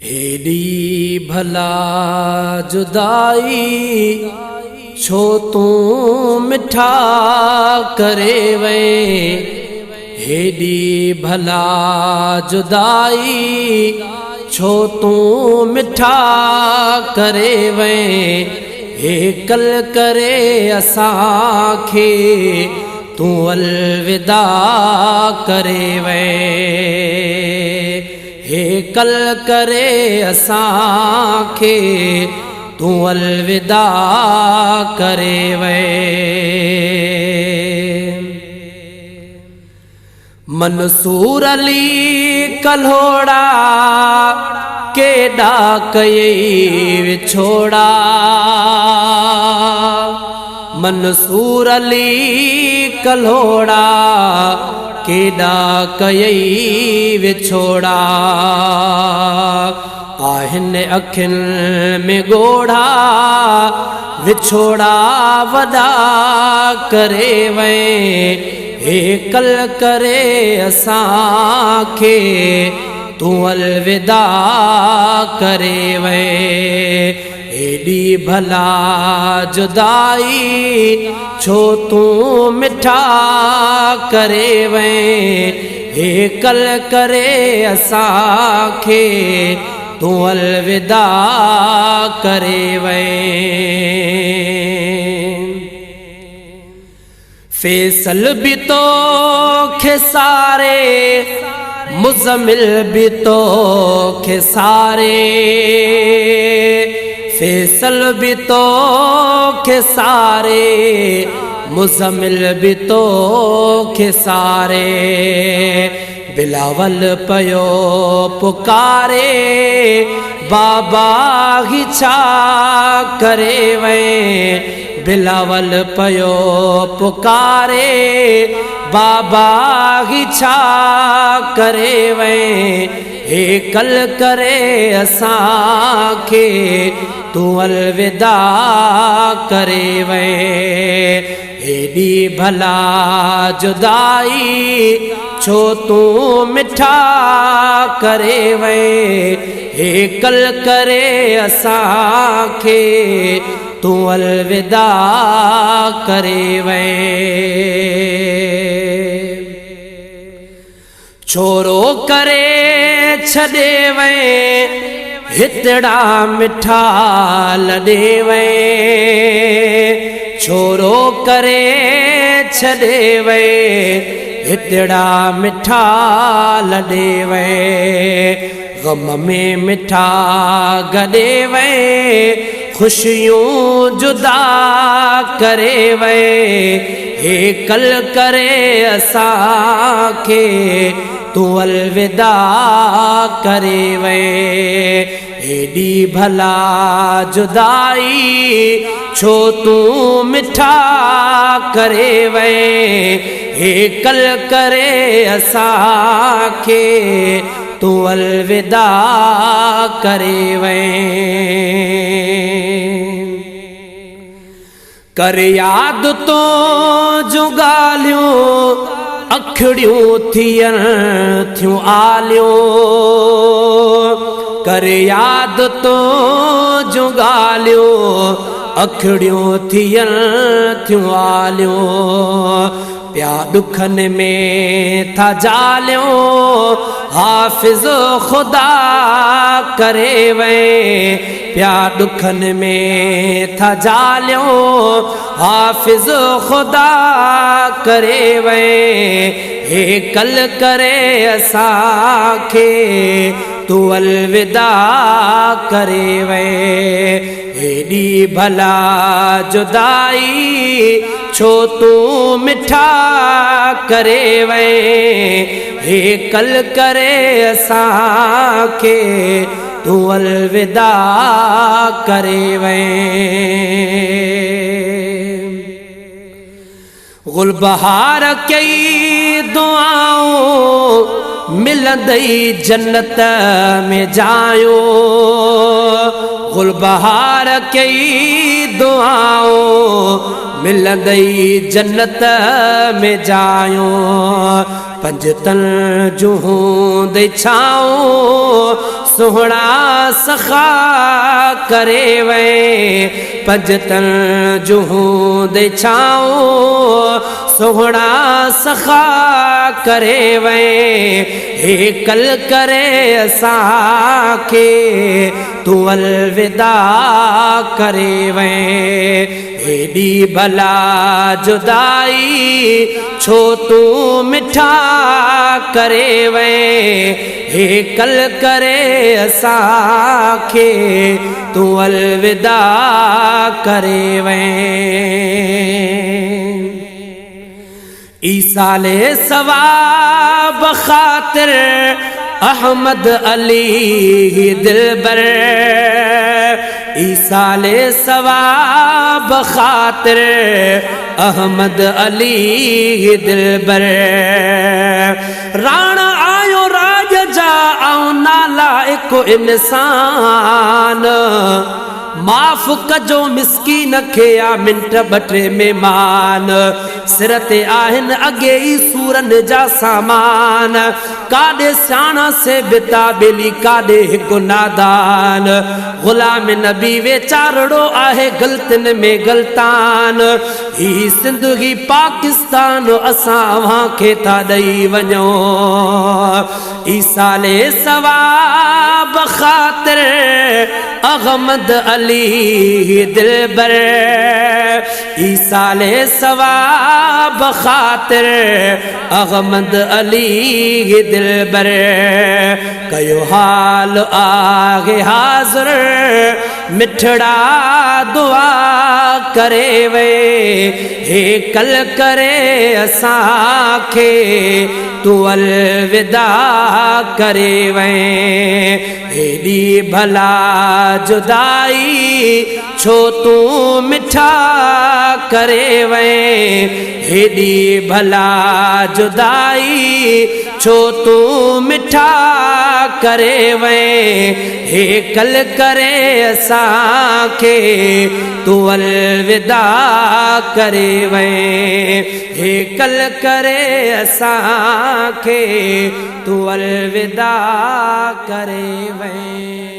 Heidi भला जुदाई छो तू मिठा करे वे। हेडी भला जुदाई छो तू मिठा करे वे। हे कल करे असांखे तू अलविदा करे वे। हे कल करे असांखे तू अलविदा करे वे। मंसूर अली कल्होड़ा केॾा कयई विछोड़ा। मंसूर अली कल्होड़ा केॾा कयई विछोड़ा। आहिनि अखियुनि में ॻोढ़ा विछोड़ा वॾा करे वे। हे कल करे असांखे तू अलविदा करे वे। हेडी भला जुदाई छो तू मिठा करे वे। हे कल करे असांखे तू अलविदा करे वे। फैसल भी तो खेसारे मुज़म्मिल भी तो खेसारे। फैसल भी तो खेसारे मुज़म्मिल भी तो खेसारे। बिलावल पयो पुकारे बाबा ही छा करे वे। बिलावल पयो पुकारे बाबा ही छा करे वे। हे कल करे असांखे तू अलविदा करे वे। हेडी भला जुदाई छो तू मिठा करे वे। हे कल करे असांखे तू अलविदा करे वे। छोरो करे छॾे वे हितड़ा मिठा लॾे वे। छोरो करे छॾे वे हितड़ा मिठा लॾे वे। गम में मिठा गॾे वे खुशियूं जुदा करे वे। हे कल करे असांखे तू अलविदा करे वे। हेडी भला जुदाई छो तू मिठा करे वे। हे कल करे असांखे तू अलविदा करे वे। कर याद तो जो ॻाल्हियूं अखड़ियूं थियनि थियूं आलियूं। कर याद तो जो ॻाल्हियूं अखड़ियूं थियनि थियूं आलियूं। प्या दुखनि में था जालियूं हाफ़िज़ खुदा करे वे। प्या दुखनि में था जालियूं हाफ़िज़ खुदा करे वे। हे कल करे असांखे तू अलविदा करे वे। हेडी भला जुदाई छो तू मिठा करे वे। हे कल करे असांखे तू अलविदा करे वे। गुलबहार कई दुआऊं मिलंदई जन्नत में जायो। गुलबहार कई दुआऊं मिलंदई जन्नत में जायो। पंजतन जूं दे छाऊं सोहणा सखा करे वे पंजतन जुहूं दे छाओ सोहणा सखा करे वे हे कल करे असांखे तू अलविदा करे वे एडी भला जुदाई छो तू मिठा करे वे हे कल करे असांखे तू अलविदा करे वे ईसाले सवाब खातिर अहमद अली दिलबर ईसाले सवाब खातिर अहमद अली दिलबर राणा आयो राज जा आऊं नालाइक इंसान माफ़ कजो मिसकीन खे आ मिंट बटे मेहमान सिर ते आहिनि अॻे ई सूरन जा सामान काॾे सियाणा से बिता बेली काॾे हिकु नादान ग़ुलाम नबी वेचारड़ो आहे ग़लतियुनि में ग़लतान ही सिंध ही पाकिस्तान असां अव्हांखे था ॾेई वञो ईसाले सवाब ख़ातिर अहमद अली दिलबर ईसाले सवाब खातिर अहमद अली दिलबर कयो हाल आगे हाज़िर मिठड़ा दुआ करे वे हे कल करे असांखे तू अलविदा करे वे एडी भला जुदाई छो तू मिठा करे वे एडी भला जुदाई छो तू मिठा करे वे हे कल करे असांखे तू अलविदा करे वे हे कल करे असांखे तू अलविदा करे वे।